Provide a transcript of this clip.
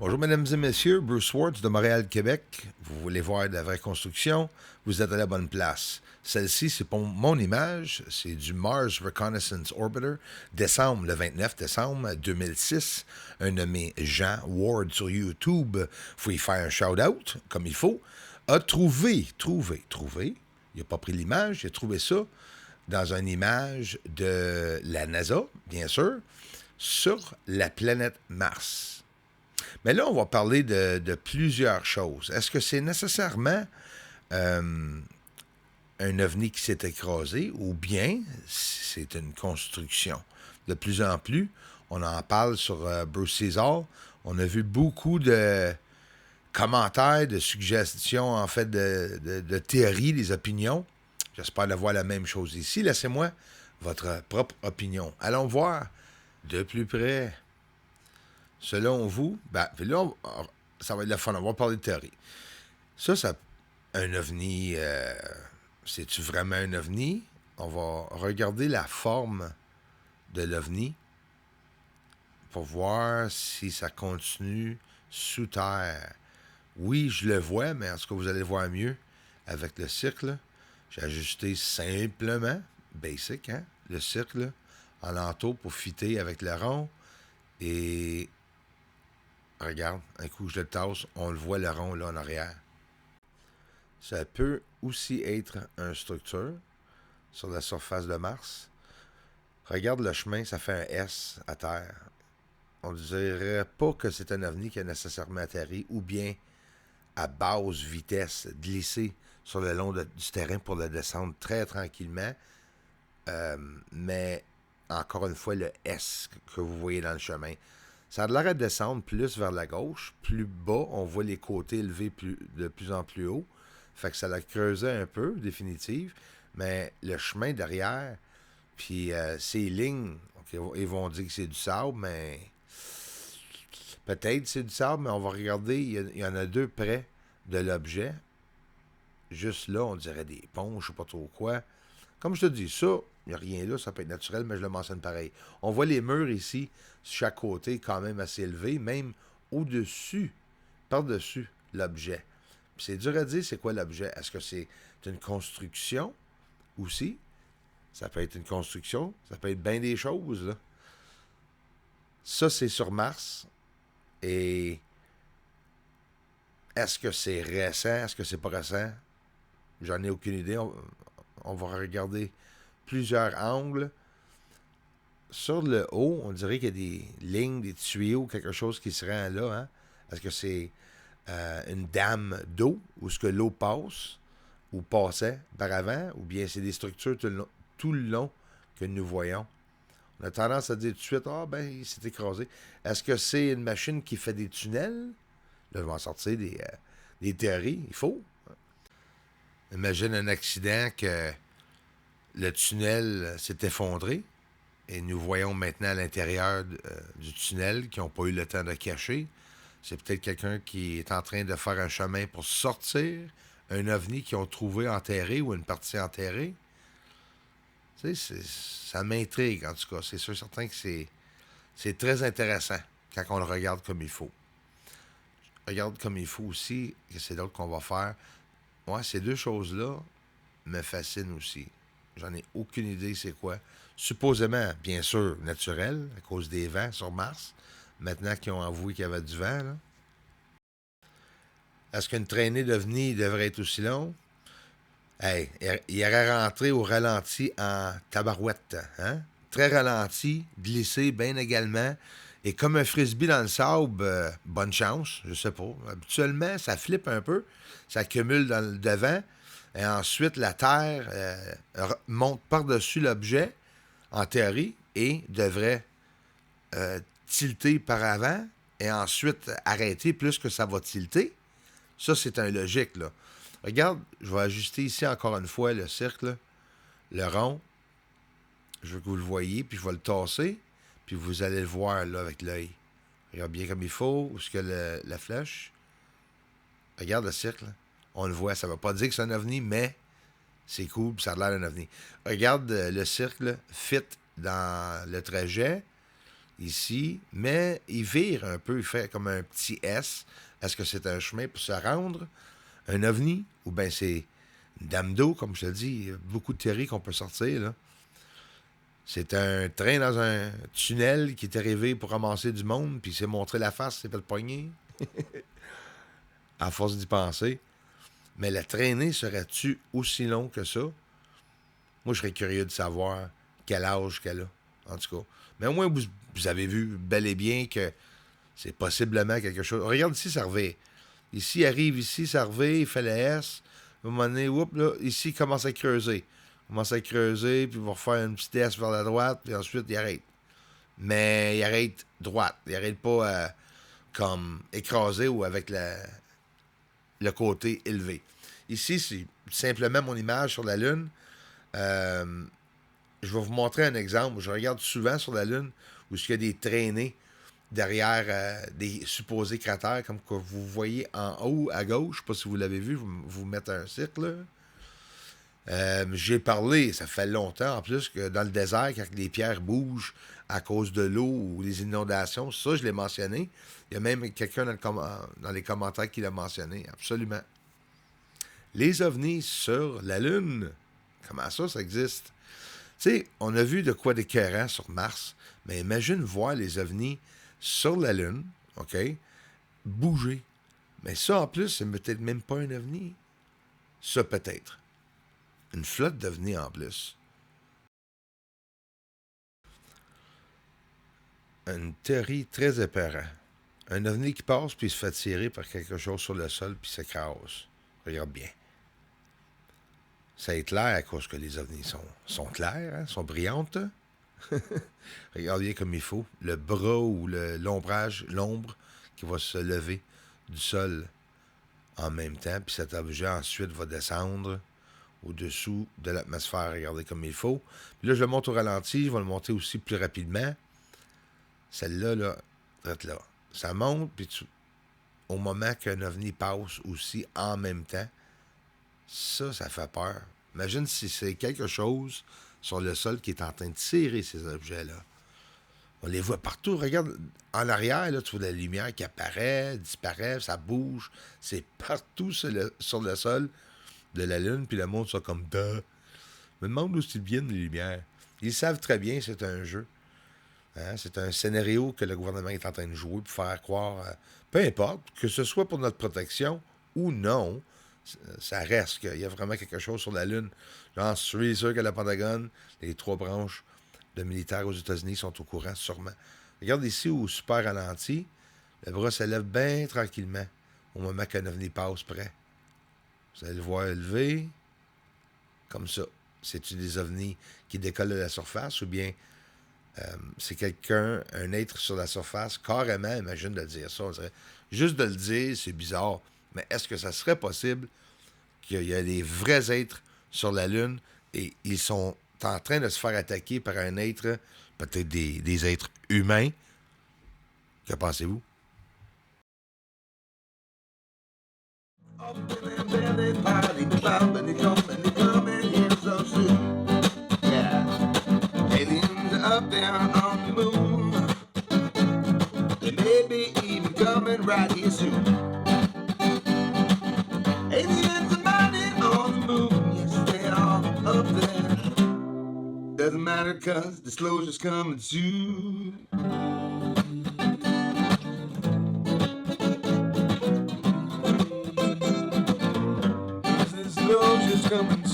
Bonjour, mesdames et messieurs, Bruce Swartz de Montréal, Québec. Vous voulez voir de la vraie construction? Vous êtes à la bonne place. Celle-ci, c'est pour mon image. C'est du Mars Reconnaissance Orbiter, le 29 décembre 2006. Un nommé Jean Ward sur YouTube, faut y faire un shout-out, comme il faut, a trouvé. Il n'a pas pris l'image, il a trouvé ça dans une image de la NASA, bien sûr, sur la planète Mars. Mais là, on va parler de plusieurs choses. Est-ce que c'est nécessairement un ovni qui s'est écrasé ou bien c'est une construction? De plus en plus, on en parle sur Bruce Caesar. On a vu beaucoup de commentaires, de suggestions, en fait, de théories, des opinions. J'espère d'avoir la même chose ici. Laissez-moi votre propre opinion. Allons voir de plus près. Selon vous, ben, puis là, ça va être le fun. On va parler de théorie. Ça, un ovni, c'est-tu vraiment un ovni? On va regarder la forme de l'ovni pour voir si ça continue sous terre. Oui, je le vois, mais en tout cas, vous allez voir mieux avec le cercle. J'ai ajusté simplement, basic, hein, le cercle en entour pour fitter avec le rond. Et regarde, un coup je le tasse, on le voit le rond là en arrière. Ça peut aussi être une structure sur la surface de Mars. Regarde le chemin, ça fait un S à terre. On ne dirait pas que c'est un ovni qui a nécessairement atterri ou bien à basse vitesse, glissé sur le long du terrain pour le descendre très tranquillement. Mais encore une fois, le S que vous voyez dans le chemin, ça a l'air de descendre plus vers la gauche. Plus bas, on voit les côtés élevés de plus en plus haut. Fait que ça l'a creusé un peu, définitive. Mais le chemin derrière, puis ces lignes, okay, ils vont dire que c'est du sable, mais peut-être c'est du sable, mais on va regarder, il y en a deux près de l'objet. Juste là, on dirait des ponts, je sais pas trop quoi. Comme je te dis, ça, il n'y a rien là, ça peut être naturel, mais je le mentionne pareil. On voit les murs ici, chaque côté, quand même assez élevés, même au-dessus, par-dessus l'objet. Puis c'est dur à dire c'est quoi l'objet. Est-ce que c'est une construction aussi? Ça peut être une construction, ça peut être bien des choses, là. Ça, c'est sur Mars. Et est-ce que c'est récent? Est-ce que c'est pas récent? J'en ai aucune idée. On va regarder plusieurs angles. Sur le haut, on dirait qu'il y a des lignes, des tuyaux, quelque chose qui se rend là. Hein? Est-ce que c'est une dame d'eau où ce que l'eau passe ou passait par avant, ou bien c'est des structures tout le long que nous voyons? On a tendance à dire tout de suite, ah ben, il s'est écrasé. Est-ce que c'est une machine qui fait des tunnels? Là, je vais en sortir des théories. Il faut. Imagine un accident que le tunnel s'est effondré et nous voyons maintenant à l'intérieur du tunnel qui n'ont pas eu le temps de cacher. C'est peut-être quelqu'un qui est en train de faire un chemin pour sortir un ovni qu'ils ont trouvé enterré ou une partie enterrée. Tu sais, ça m'intrigue en tout cas. C'est sûr certain que c'est très intéressant quand on le regarde comme il faut. Regarde comme il faut aussi, que c'est d'autres qu'on va faire. Ouais, ces deux choses-là me fascinent aussi. J'en ai aucune idée c'est quoi. Supposément, bien sûr, naturel, à cause des vents sur Mars. Maintenant qu'ils ont avoué qu'il y avait du vent, là. Est-ce qu'une traînée d'ovnis devrait être aussi longue? Hey, il aurait rentré au ralenti en tabarouette, hein? Très ralenti, glissé bien également. Et comme un frisbee dans le sable, bonne chance, je sais pas. Habituellement, ça flippe un peu, ça accumule dans le devant, et ensuite la terre monte par-dessus l'objet, en théorie, et devrait tilter par avant, et ensuite arrêter plus que ça va tilter. Ça, c'est un logique, là. Regarde, je vais ajuster ici encore une fois le cercle, le rond. Je veux que vous le voyez, puis je vais le tasser, puis vous allez le voir là avec l'œil. Regarde bien comme il faut, où est-ce que la flèche. Regarde le cercle. On le voit, ça ne veut pas dire que c'est un ovni, mais c'est cool, puis ça a l'air d'un ovni. Regarde le cercle fit dans le trajet. ici, mais il vire un peu, il fait comme un petit S. Est-ce que c'est un chemin pour se rendre? Un ovni? Ou bien c'est une dame d'eau, comme je te dis, il y a beaucoup de théories qu'on peut sortir, là. C'est un train dans un tunnel qui est arrivé pour ramasser du monde, puis il s'est montré la face, s'est fait pogner. À force d'y penser. Mais la traînée serait-tu aussi long que ça? Moi, je serais curieux de savoir quel âge qu'elle a, en tout cas. Mais au moins, vous avez vu bel et bien que c'est possiblement quelque chose. Regarde ici, ça revient. Ici, il arrive ici, ça revient, il fait le S. À un moment donné, oups, là, ici, il commence à creuser. Il commence à creuser, puis il va refaire une petite S vers la droite, puis ensuite, il arrête. Mais il arrête droite. Il arrête pas comme écrasé ou avec le côté élevé. Ici, c'est simplement mon image sur la Lune. Je vais vous montrer un exemple. Je regarde souvent sur la Lune où il y a des traînées derrière des supposés cratères, comme que vous voyez en haut à gauche. Je ne sais pas si vous l'avez vu, vous mettez un cercle. J'ai parlé, ça fait longtemps en plus, que dans le désert, quand les pierres bougent à cause de l'eau ou des inondations, ça, je l'ai mentionné. Il y a même quelqu'un dans les commentaires qui l'a mentionné. Absolument. Les ovnis sur la Lune, comment ça existe? Tu sais, on a vu de quoi d'écœurant sur Mars, mais imagine voir les ovnis sur la Lune, OK, bouger. Mais ça, en plus, c'est peut-être même pas un ovni. Ça, peut-être. Une flotte d'ovnis en plus. Une théorie très épeurante. Un ovni qui passe, puis il se fait tirer par quelque chose sur le sol, puis s'écrase. Regarde bien. Ça éclaire à cause que les ovnis sont clairs, hein, sont brillantes. Regarde bien comme il faut. Le bras ou l'ombrage, l'ombre qui va se lever du sol en même temps, puis cet objet ensuite va descendre au-dessous de l'atmosphère. Regardez comme il faut. Puis là, je le monte au ralenti, je vais le monter aussi plus rapidement. Celle-là, là, là. Ça monte, puis au moment qu'un ovni passe aussi en même temps, ça fait peur. Imagine si c'est quelque chose sur le sol qui est en train de tirer ces objets-là. On les voit partout. Regarde, en arrière, là, tu vois la lumière qui apparaît, disparaît, ça bouge. C'est partout sur le sol de la Lune, puis le monde sont comme « Duh ». Je me demande d'où ils viennent, les lumières. Ils savent très bien que c'est un jeu. Hein? C'est un scénario que le gouvernement est en train de jouer pour faire croire, peu importe, que ce soit pour notre protection ou non, ça reste qu'il y a vraiment quelque chose sur la Lune. J'en suis sûr que le Pentagone, les 3 branches de militaires aux États-Unis sont au courant, sûrement. Regarde ici au super ralenti, le bras se lève bien tranquillement au moment qu'un ovni passe près. Vous allez le voir élever, comme ça. C'est-tu des ovnis qui décollent de la surface ou bien c'est quelqu'un, un être sur la surface, carrément, imagine de dire ça, on dirait. Juste de le dire, c'est bizarre. Mais est-ce que ça serait possible qu'il y ait des vrais êtres sur la Lune et ils sont en train de se faire attaquer par un être, peut-être des êtres humains? Que pensez-vous? Up there on the moon, they may be even coming right here soon. Aliens are mining on the moon, yes they are up there. Doesn't matter 'cause disclosure's coming soon. Disclosure's coming